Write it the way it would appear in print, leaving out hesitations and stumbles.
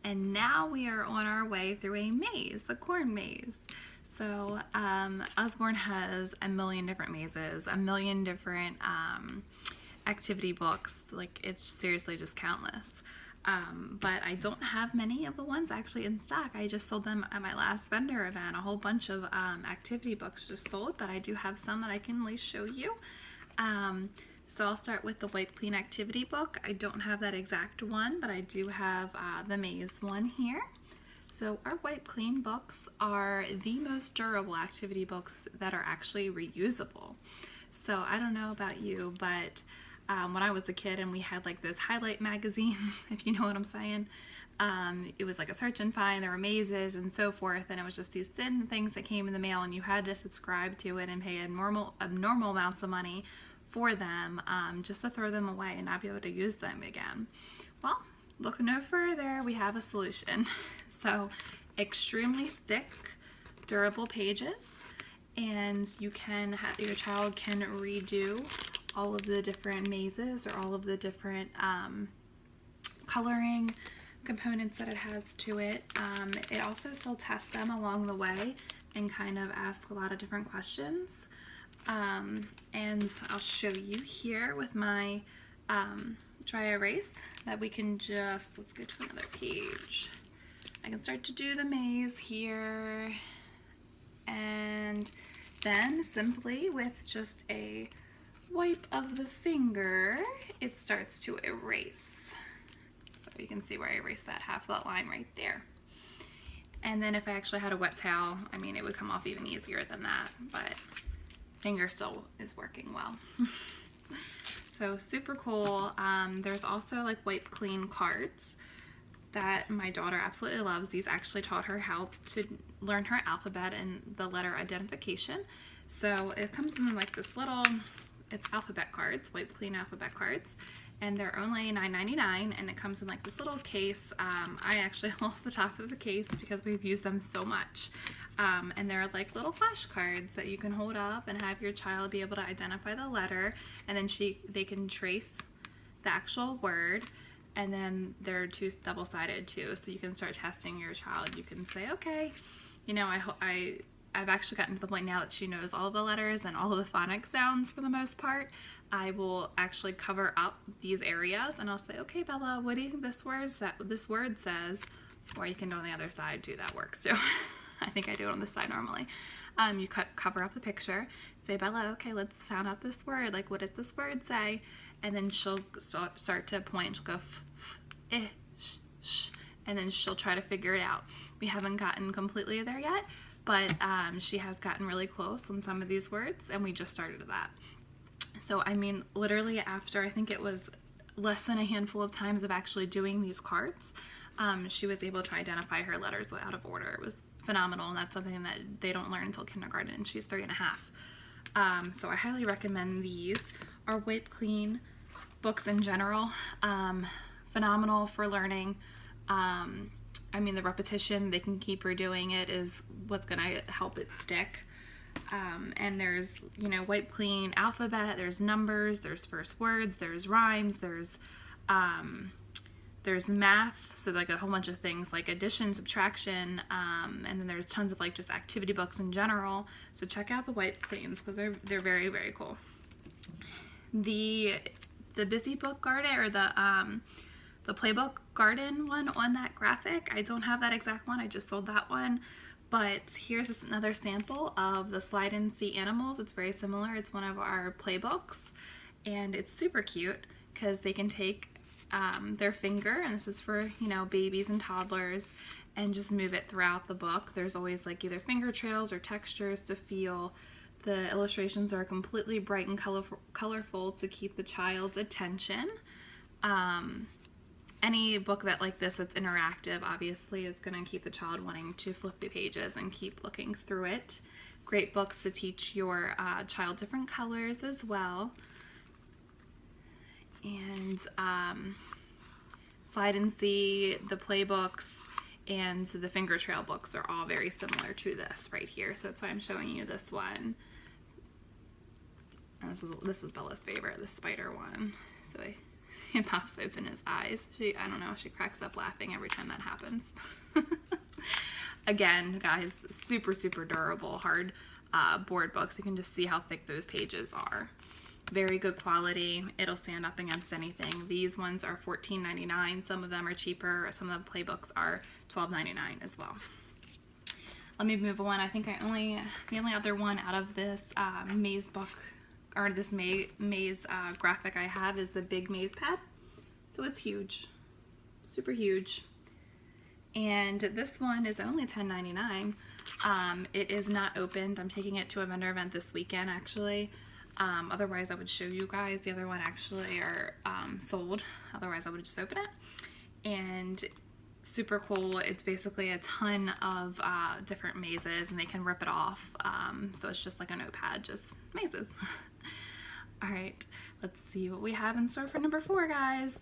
And now we are on our way through a maze, a corn maze. So Usborne has a million different mazes, a million different activity books. Like, it's seriously just countless. But I don't have many of the ones actually in stock. I just sold them at my last vendor event. A whole bunch of activity books just sold, but I do have some that I can at least show you. So I'll start with the Wipe Clean activity book. I don't have that exact one, but I do have the maze one here. So our Wipe Clean books are the most durable activity books that are actually reusable. So I don't know about you, but when I was a kid and we had like those highlight magazines, if you know what I'm saying, it was like a search and find, there were mazes and so forth, and it was just these thin things that came in the mail and you had to subscribe to it and pay abnormal amounts of money for them just to throw them away and not be able to use them again. Well, look no further, we have a solution. So extremely thick, durable pages, and you can have your child can redo all of the different mazes or all of the different coloring components that it has to it. It also still tests them along the way and kind of asks a lot of different questions. And I'll show you here with my dry erase that we can just, let's go to another page. I can start to do the maze here, and then simply with just a wipe of the finger, it starts to erase. So you can see where I erased that half that line right there. And then if I actually had a wet towel, I mean, it would come off even easier than that, but finger still is working well. So super cool. There's also like Wipe Clean cards that my daughter absolutely loves. These actually taught her how to learn her alphabet and the letter identification. So it comes in like this little, it's alphabet cards, Wipe Clean alphabet cards, and they're only $9.99, and it comes in like this little case. I actually lost the top of the case because we've used them so much. And they're like little flashcards that you can hold up and have your child be able to identify the letter, and then they can trace the actual word. And then they're double-sided too, so you can start testing your child. You can say, okay, you know, I've actually gotten to the point now that she knows all of the letters and all of the phonic sounds for the most part. I will actually cover up these areas and I'll say, okay, Bella, what do you think this word says? Or you can do on the other side too, that works too. I think I do it on this side normally. You cover up the picture, say, Bella, okay, let's sound out this word. Like, what does this word say? And then she'll start to point. She'll go sh, and then she'll try to figure it out. We haven't gotten completely there yet, but she has gotten really close on some of these words, and we just started that. So, I mean, literally after, I think it was less than a handful of times of actually doing these cards, she was able to identify her letters out of order. It was phenomenal, and that's something that they don't learn until kindergarten, and she's 3.5. So I highly recommend these. Our Wipe Clean books in general, phenomenal for learning. I mean, the repetition, they can keep redoing it, is what's going to help it stick. And there's, you know, Wipe Clean alphabet, there's numbers, there's first words, there's rhymes, there's math, so like a whole bunch of things like addition, subtraction, and then there's tons of like just activity books in general. So check out the Wipe Cleans because they're very, very cool. The Busy Book Garden, or the Playbook Garden one on that graphic, I don't have that exact one, I just sold that one. But here's just another sample of the Slide and See animals. It's very similar. It's one of our playbooks, and it's super cute because they can take their finger, and this is for, you know, babies and toddlers, and just move it throughout the book. There's always like either finger trails or textures to feel. The illustrations are completely bright and colorful to keep the child's attention. Any book like this that's interactive obviously is going to keep the child wanting to flip the pages and keep looking through it. Great books to teach your child different colors as well. And Slide and See, the playbooks, and the finger trail books are all very similar to this right here. So that's why I'm showing you this one. And this was Bella's favorite, the spider one. So It pops open his eyes. I don't know, she cracks up laughing every time that happens. Again, guys, super, super durable, hard board books. You can just see how thick those pages are. Very good quality. It'll stand up against anything. These ones are $14.99. Some of them are cheaper. Some of the playbooks are $12.99 as well. Let me move on. I think the only other one out of this maze book, or this maze graphic I have, is the big maze pad. So it's huge, super huge. And this one is only $10.99. It is not opened. I'm taking it to a vendor event this weekend, actually. Otherwise I would show you guys. The other one actually are sold. Otherwise I would just open it. And super cool. It's basically a ton of different mazes, and they can rip it off. So it's just like a notepad, just mazes. All right, let's see what we have in store for number 4, guys.